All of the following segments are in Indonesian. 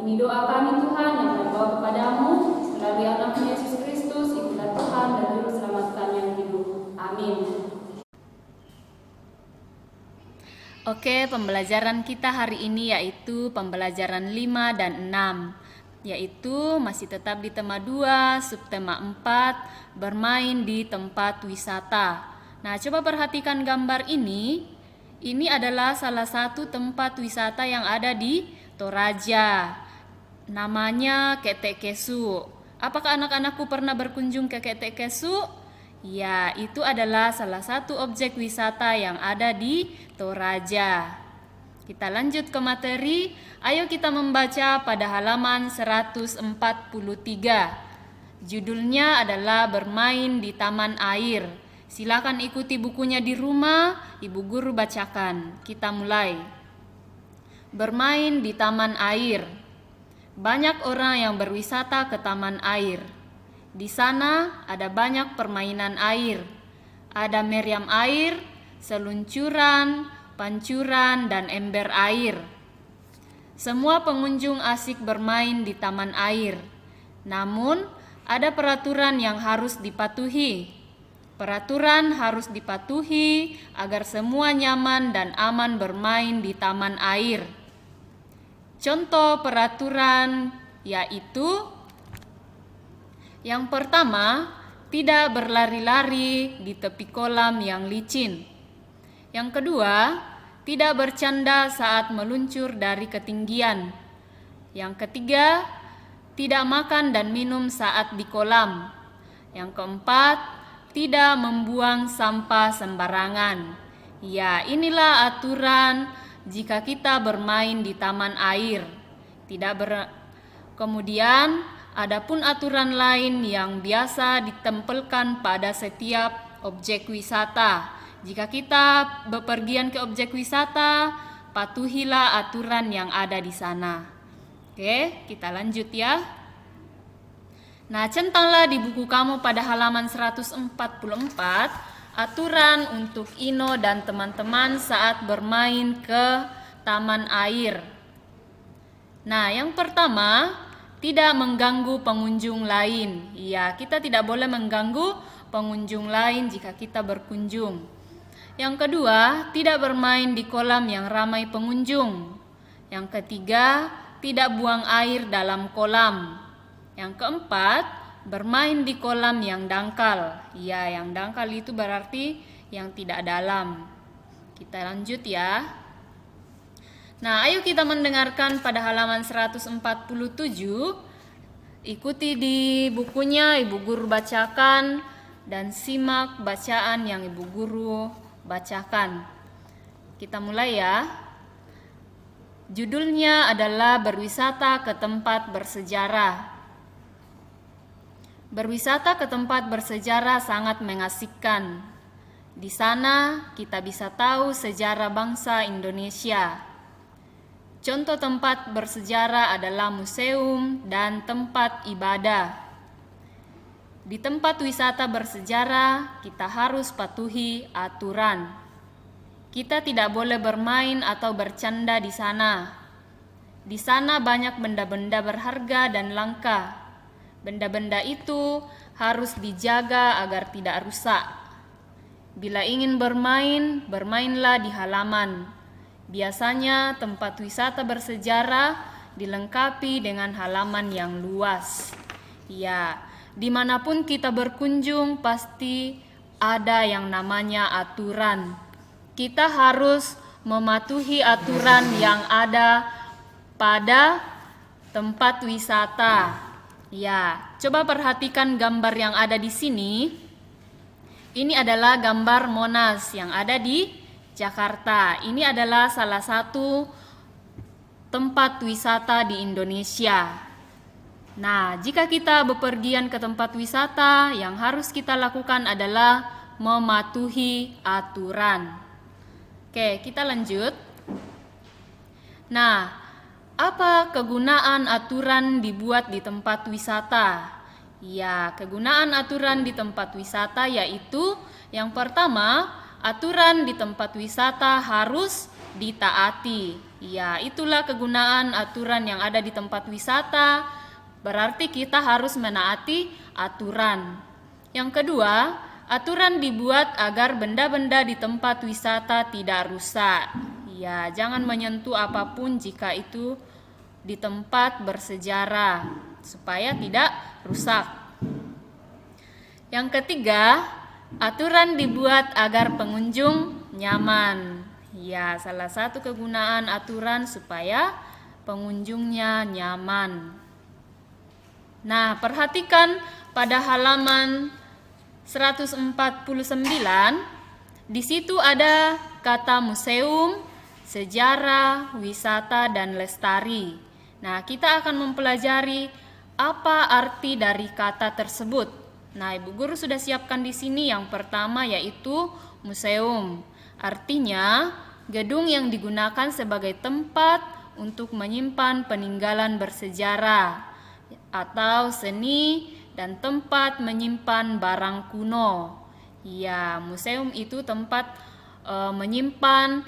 Ini doa kami Tuhan yang kami bawa kepadamu melalui anak Yesus Kristus, itulah Tuhan dan Juru Selamat kami yang hidup. Amin. Oke, pembelajaran kita hari ini yaitu pembelajaran 5 dan 6, yaitu masih tetap di tema 2, subtema 4, bermain di tempat wisata. Nah, coba perhatikan gambar ini. Ini adalah salah satu tempat wisata yang ada di Toraja. Namanya Ketek Kesu. Apakah anak-anakku pernah berkunjung ke Ketek Kesu? Ya, itu adalah salah satu objek wisata yang ada di Toraja. Kita lanjut ke materi. Ayo kita membaca pada halaman 143. Judulnya adalah Bermain di Taman Air. Silakan ikuti bukunya di rumah, Ibu Guru bacakan. Kita mulai. Bermain di Taman Air. Banyak orang yang berwisata ke taman air. Di sana ada banyak permainan air. Ada meriam air, seluncuran, pancuran, dan ember air. Semua pengunjung asik bermain di taman air. Namun, ada peraturan yang harus dipatuhi. Peraturan harus dipatuhi agar semua nyaman dan aman bermain di taman air. Contoh peraturan yaitu: yang pertama, tidak berlari-lari di tepi kolam yang licin. Yang kedua, tidak bercanda saat meluncur dari ketinggian. Yang ketiga, tidak makan dan minum saat di kolam. Yang keempat, tidak membuang sampah sembarangan. Ya, inilah aturan jika kita bermain di taman air. Kemudian, adapun aturan lain yang biasa ditempelkan pada setiap objek wisata. Jika kita bepergian ke objek wisata, patuhilah aturan yang ada di sana. Oke, kita lanjut ya. Nah, centanglah di buku kamu pada halaman 144 aturan untuk Ino dan teman-teman saat bermain ke taman air. Nah, yang pertama, tidak mengganggu pengunjung lain. Ya, kita tidak boleh mengganggu pengunjung lain jika kita berkunjung. Yang kedua, tidak bermain di kolam yang ramai pengunjung. Yang ketiga, tidak buang air dalam kolam. Yang keempat, bermain di kolam yang dangkal. Ya, yang dangkal itu berarti yang tidak dalam. Kita lanjut ya. Nah, ayo kita mendengarkan pada halaman 147. Ikuti di bukunya, Ibu Guru bacakan, dan simak bacaan yang Ibu Guru bacakan. Kita mulai ya. Judulnya adalah Berwisata ke Tempat Bersejarah. Berwisata ke tempat bersejarah sangat mengasihkan. Di sana kita bisa tahu sejarah bangsa Indonesia. Contoh tempat bersejarah adalah museum dan tempat ibadah. Di tempat wisata bersejarah, kita harus patuhi aturan. Kita tidak boleh bermain atau bercanda di sana. Di sana banyak benda-benda berharga dan langka. Benda-benda itu harus dijaga agar tidak rusak. Bila ingin bermain, bermainlah di halaman. Biasanya tempat wisata bersejarah dilengkapi dengan halaman yang luas. Ya, dimanapun kita berkunjung pasti ada yang namanya aturan. Kita harus mematuhi aturan yang ada pada tempat wisata. Ya, coba perhatikan gambar yang ada di sini. Ini adalah gambar Monas yang ada di Jakarta. Ini adalah salah satu tempat wisata di Indonesia. Nah, jika kita bepergian ke tempat wisata, yang harus kita lakukan adalah mematuhi aturan. Oke, kita lanjut. Nah, apa kegunaan aturan dibuat di tempat wisata? Ya, kegunaan aturan di tempat wisata yaitu yang pertama, aturan di tempat wisata harus ditaati. Ya, itulah kegunaan aturan yang ada di tempat wisata. Berarti kita harus menaati aturan. Yang kedua, aturan dibuat agar benda-benda di tempat wisata tidak rusak. Ya, jangan menyentuh apapun jika itu di tempat bersejarah supaya tidak rusak. Yang ketiga, aturan dibuat agar pengunjung nyaman. Ya, salah satu kegunaan aturan supaya pengunjungnya nyaman. Nah, perhatikan pada halaman 149, di situ ada kata museum, sejarah, wisata, dan lestari. Nah, kita akan mempelajari apa arti dari kata tersebut. Nah, Ibu Guru sudah siapkan di sini yang pertama yaitu museum. Artinya, gedung yang digunakan sebagai tempat untuk menyimpan peninggalan bersejarah atau seni dan tempat menyimpan barang kuno. Ya, museum itu tempat menyimpan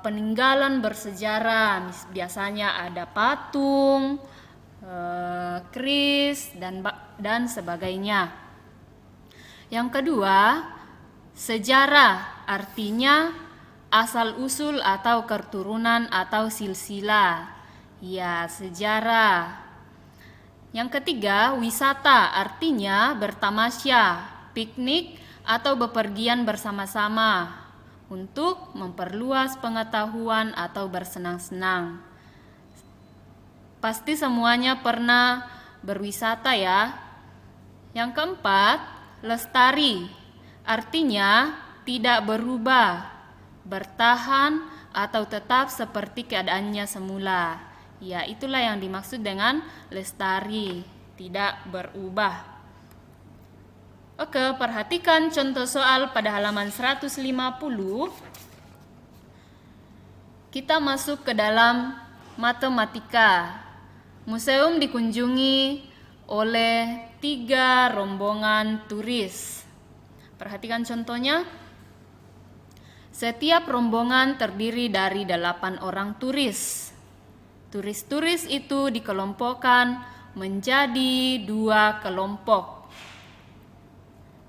peninggalan bersejarah. Biasanya ada patung, keris dan sebagainya. Yang kedua, sejarah, artinya asal-usul atau keturunan atau silsilah. Ya, sejarah. Yang ketiga, wisata, artinya bertamasya, piknik atau bepergian bersama-sama untuk memperluas pengetahuan atau bersenang-senang. Pasti semuanya pernah berwisata ya. Yang keempat, lestari, artinya tidak berubah, bertahan atau tetap seperti keadaannya semula. Ya, itulah yang dimaksud dengan lestari, tidak berubah. Oke, perhatikan contoh soal pada halaman 150. Kita masuk ke dalam matematika. Museum dikunjungi oleh 3 rombongan turis. Perhatikan contohnya. Setiap rombongan terdiri dari 8 orang turis. Turis-turis itu dikelompokkan menjadi 2 kelompok.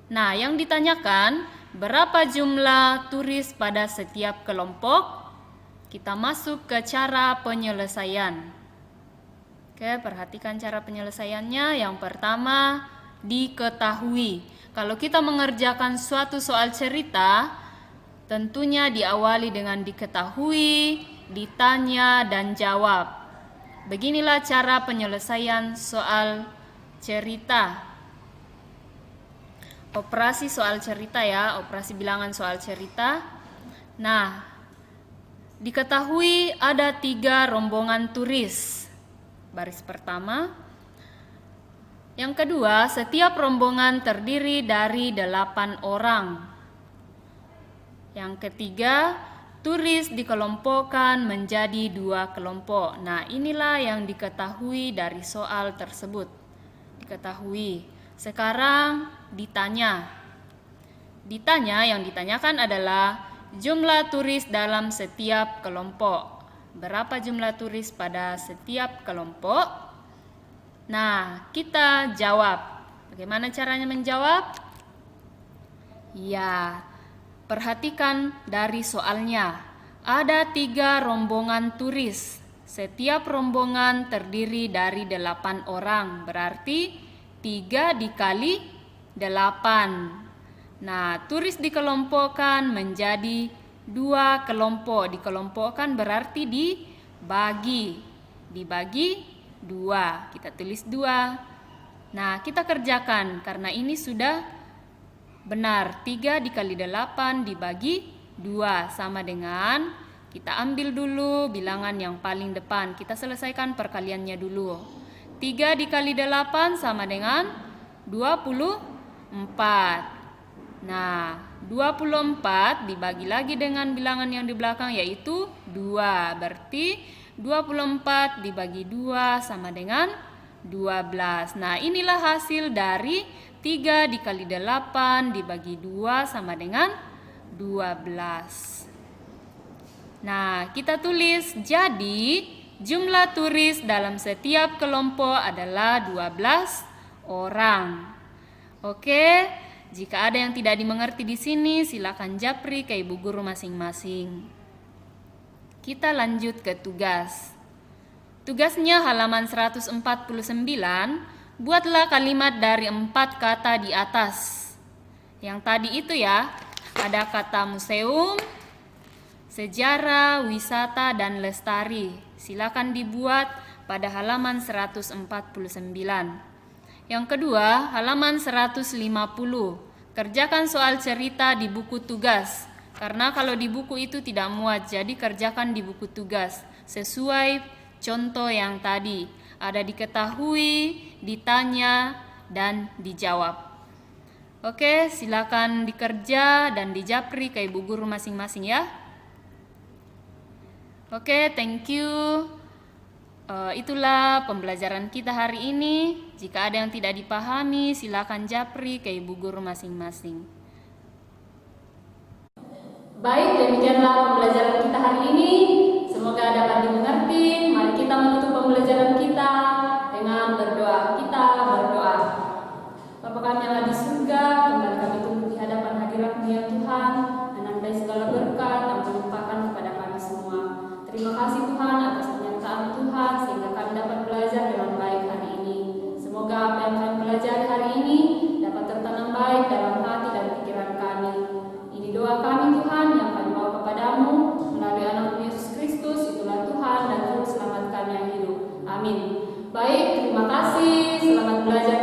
Nah, yang ditanyakan, berapa jumlah turis pada setiap kelompok? Kita masuk ke cara penyelesaian. Oke, perhatikan cara penyelesaiannya. Yang pertama, diketahui. Kalau kita mengerjakan suatu soal cerita, tentunya diawali dengan diketahui, ditanya, dan jawab. Beginilah cara penyelesaian soal cerita. Operasi soal cerita ya, operasi bilangan soal cerita. Nah, diketahui ada 3 rombongan turis. Baris pertama. Yang kedua, setiap rombongan terdiri dari 8 orang. Yang ketiga, turis dikelompokkan menjadi 2 kelompok. Nah, inilah yang diketahui dari soal tersebut. Diketahui. Sekarang ditanya. Yang ditanyakan adalah jumlah turis dalam setiap kelompok. Berapa jumlah turis pada setiap kelompok? Nah, kita jawab. Bagaimana caranya menjawab? Ya, perhatikan dari soalnya. Ada 3 rombongan turis. Setiap rombongan terdiri dari 8 orang. Berarti 3 dikali 8. Nah, turis dikelompokkan menjadi 2 kelompok. Dikelompokkan berarti dibagi. Dibagi 2. Kita tulis 2. Nah, kita kerjakan karena ini sudah benar. 3 dikali 8 dibagi 2 sama dengan, kita ambil dulu bilangan yang paling depan. Kita selesaikan perkaliannya dulu. 3 dikali 8 sama dengan 24. Nah, 24 dibagi lagi dengan bilangan yang di belakang yaitu 2. Berarti 24 dibagi 2 sama dengan 12. Nah, inilah hasil dari 3 dikali 8 dibagi 2 sama dengan 12. Nah, kita tulis, jadi jumlah turis dalam setiap kelompok adalah 12 orang. Oke, jika ada yang tidak dimengerti di sini, silakan japri ke ibu guru masing-masing. Kita lanjut ke tugas. Tugasnya halaman 149, buatlah kalimat dari 4 kata di atas. Yang tadi itu ya, ada kata museum, sejarah, wisata, dan lestari. Silakan dibuat pada halaman 149. Yang kedua, halaman 150. Kerjakan soal cerita di buku tugas. Karena kalau di buku itu tidak muat, jadi kerjakan di buku tugas sesuai contoh yang tadi. Ada diketahui, ditanya, dan dijawab. Oke, silakan dikerja dan dijapri ke ibu guru masing-masing ya. Oke, thank you. Itulah pembelajaran kita hari ini. Jika ada yang tidak dipahami, silakan japri ke ibu guru masing-masing. Baik, demikianlah pembelajaran kita hari ini. Semoga dapat dimengerti. Mari kita menutup pembelajaran kita dengan berdoa. Kita berdoa. Bapa kami yang ada di surga, kembali kami tunggu di hadapan hadirat-Mu ya Tuhan, menandai segala berkat yang melimpahkan kepada kami semua. Terima kasih Tuhan atas penyertaan Tuhan sehingga kami dapat belajar dengan baik hari ini. Semoga apa yang kami pelajari hari ini dapat tertanam baik dalam hati dan pikiran kami. Ini doa kami Tuhan yang kami bawa kepadamu melalui anak Yesus Kristus, itulah Tuhan dan Juru Selamat kami yang hidup. Amin. Baik, terima kasih. Selamat belajar